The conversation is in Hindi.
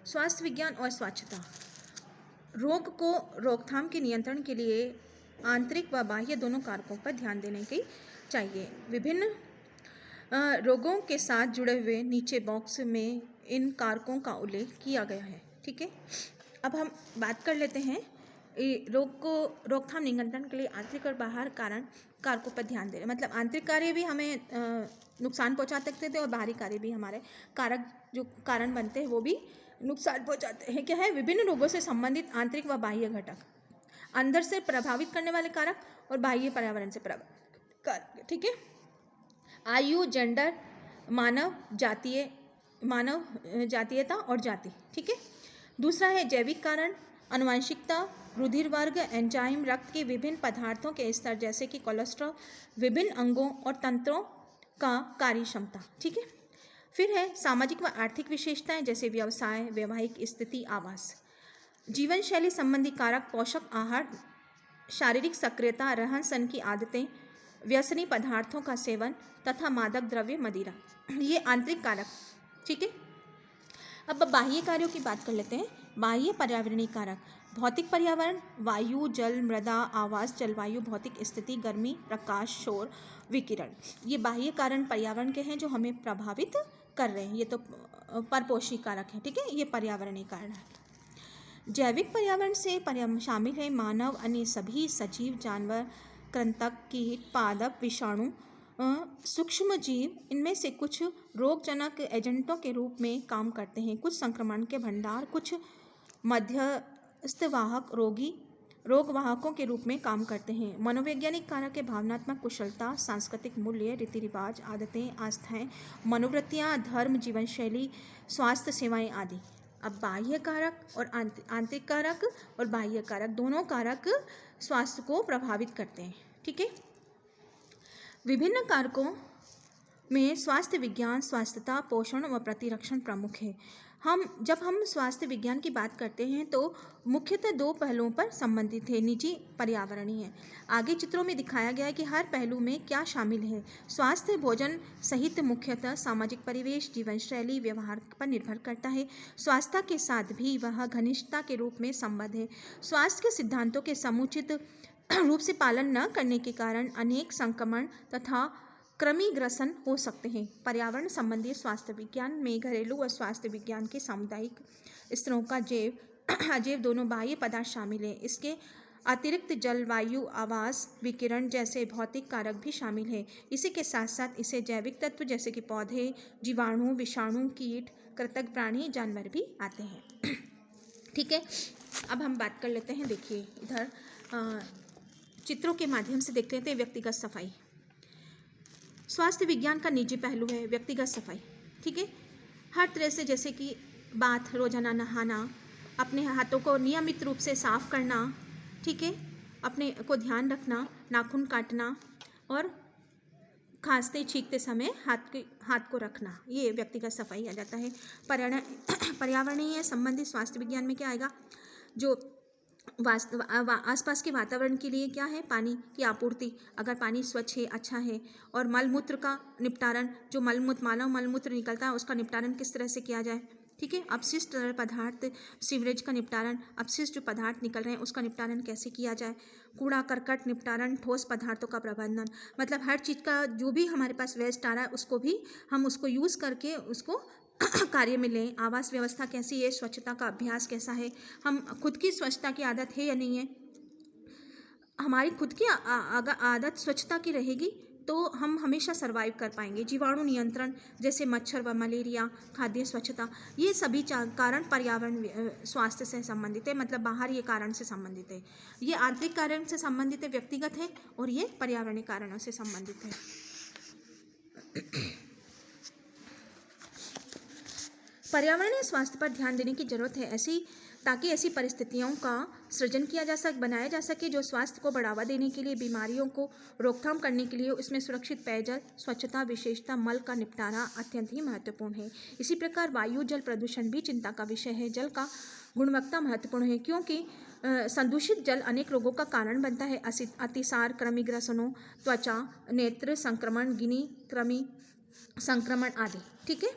स्वास्थ्य विज्ञान और स्वच्छता। रोग को रोकथाम के नियंत्रण के लिए आंतरिक व बाह्य दोनों कारकों पर ध्यान देने की चाहिए। विभिन्न रोगों के साथ जुड़े हुए नीचे बॉक्स में इन कारकों का उल्लेख किया गया है। ठीक है, अब हम बात कर लेते हैं रोग को रोकथाम नियंत्रण के लिए आंतरिक और बाहर कारकों पर ध्यान दे रहे, मतलब आंतरिक कार्य भी हमें नुकसान पहुंचा सकते थे और बाहरी कार्य भी हमारे कारक जो कारण बनते हैं वो भी नुकसान पहुंचाते हैं। क्या है? विभिन्न रोगों से संबंधित आंतरिक व बाह्य घटक, अंदर से प्रभावित करने वाले कारक और बाह्य पर्यावरण से प्रभावित कारक। ठीक है, आयु, जेंडर, मानव जातीयता और जाति। ठीक है, दूसरा है जैविक कारण, आनुवंशिकता, रुधिर वर्ग, एंजाइम, रक्त के विभिन्न पदार्थों के स्तर जैसे कि कोलेस्ट्रॉल, विभिन्न अंगों और तंत्रों का कार्य क्षमता। ठीक है, फिर है सामाजिक व आर्थिक विशेषताएं जैसे व्यवसाय, वैवाहिक स्थिति, आवास, जीवन शैली संबंधी कारक, पोषक आहार, शारीरिक सक्रियता, रहन सहन की आदतें, व्यसनी पदार्थों का सेवन तथा मादक द्रव्य, मदिरा, ये आंतरिक कारक। ठीक है, अब बाह्य कार्यों की बात कर लेते हैं। बाह्य पर्यावरणीय कारक, भौतिक पर्यावरण, वायु, जल, मृदा, आवास, जलवायु, भौतिक स्थिति, गर्मी, प्रकाश, शोर, विकिरण, ये बाह्य कारण पर्यावरण के हैं जो हमें प्रभावित कर रहे हैं। ये तो परपोषी कारक है। ठीक है, ये पर्यावरणीय कारण है। जैविक पर्यावरण से शामिल है मानव, अन्य सभी सजीव, जानवर, कृंतक, कीट, पादप, विषाणु, सूक्ष्म जीव। इनमें से कुछ रोगजनक एजेंटों के रूप में काम करते हैं, कुछ संक्रमण के भंडार, कुछ मध्यस्थवाहक रोगवाहकों के रूप में काम करते हैं। मनोवैज्ञानिक कारक है भावनात्मक कुशलता, सांस्कृतिक मूल्य, रीति रिवाज, आदतें, आस्थाएं, मनोवृत्तियां, धर्म, जीवन शैली, स्वास्थ्य सेवाएं आदि। अब बाह्य कारक और आंतरिक कारक और बाह्य कारक दोनों कारक स्वास्थ्य को प्रभावित करते हैं। ठीक है, विभिन्न कारकों में स्वास्थ्य विज्ञान, स्वास्थ्यता, पोषण व प्रतिरक्षण प्रमुख है। जब हम स्वास्थ्य विज्ञान की बात करते हैं तो मुख्यतः दो पहलुओं पर संबंधित है, निजी, पर्यावरणीय। आगे चित्रों में दिखाया गया है कि हर पहलू में क्या शामिल है। स्वास्थ्य भोजन सहित मुख्यतः सामाजिक परिवेश, जीवन शैली, व्यवहार पर निर्भर करता है। स्वास्थ्य के साथ भी वह घनिष्ठता के रूप में संबद्ध है। स्वास्थ्य के सिद्धांतों के समुचित रूप से पालन न करने के कारण अनेक संक्रमण तथा कृमिग्रसन हो सकते हैं। पर्यावरण संबंधी स्वास्थ्य विज्ञान में घरेलू और स्वास्थ्य विज्ञान के सामुदायिक स्तरों का अजैव दोनों बाह्य पदार्थ शामिल हैं। इसके अतिरिक्त जलवायु, आवास, विकिरण जैसे भौतिक कारक भी शामिल हैं। इसी के साथ साथ इसे जैविक तत्व जैसे कि पौधे, जीवाणु, विषाणु, कीट, कृंतक, प्राणी, जानवर भी आते हैं। ठीक है, अब हम बात कर लेते हैं। देखिए इधर चित्रों के माध्यम से देख लेते हैं। व्यक्तिगत सफाई स्वास्थ्य विज्ञान का निजी पहलू है। व्यक्तिगत सफाई, ठीक है, हर तरह से, जैसे कि बाथ, रोजाना नहाना, अपने हाथों को नियमित रूप से साफ करना, ठीक है, अपने को ध्यान रखना, नाखून काटना और खांसते छींकते समय हाथ को रखना, ये व्यक्तिगत सफाई आ जाता है। पर्यावरणीय संबंधी स्वास्थ्य विज्ञान में क्या आएगा? जो आसपास के वातावरण के लिए क्या है? पानी की आपूर्ति, अगर पानी स्वच्छ है, अच्छा है, और मलमूत्र का निपटारण, जो मानव मलमूत्र निकलता है उसका निपटारण किस तरह से किया जाए, ठीक है। अपशिष्ट तरल पदार्थ, सीवरेज का निपटारण, अपशिष्ट जो पदार्थ निकल रहे हैं उसका निपटारण कैसे किया जाए, कूड़ा करकट निपटारण, ठोस पदार्थों का प्रबंधन, मतलब हर चीज़ का जो भी हमारे पास वेस्ट आ रहा है उसको भी हम उसको यूज़ करके उसको कार्य में लें। आवास व्यवस्था कैसी है, स्वच्छता का अभ्यास कैसा है, हम खुद की स्वच्छता की आदत है या नहीं है। हमारी खुद की आदत स्वच्छता की रहेगी तो हम हमेशा सर्वाइव कर पाएंगे। जीवाणु नियंत्रण जैसे मच्छर व मलेरिया, खाद्य स्वच्छता, ये सभी कारण पर्यावरण स्वास्थ्य से संबंधित है, मतलब बाहर ये कारण से संबंधित है। ये आंतरिक कारण से संबंधित है, व्यक्तिगत है, और ये पर्यावरणीय कारणों से संबंधित है। पर्यावरणीय स्वास्थ्य पर ध्यान देने की जरूरत है ताकि ऐसी परिस्थितियों का सृजन बनाया जा सके जो स्वास्थ्य को बढ़ावा देने के लिए, बीमारियों को रोकथाम करने के लिए, इसमें सुरक्षित पेयजल, स्वच्छता, विशेषता मल का निपटारा अत्यंत ही महत्वपूर्ण है। इसी प्रकार वायु जल प्रदूषण भी चिंता का विषय है। जल का गुणवत्ता महत्वपूर्ण है क्योंकि संदूषित जल अनेक रोगों का कारण बनता है। अतिसार, कृमिग्रसनों, त्वचा, नेत्र संक्रमण, गिनी कृमि संक्रमण आदि, ठीक है।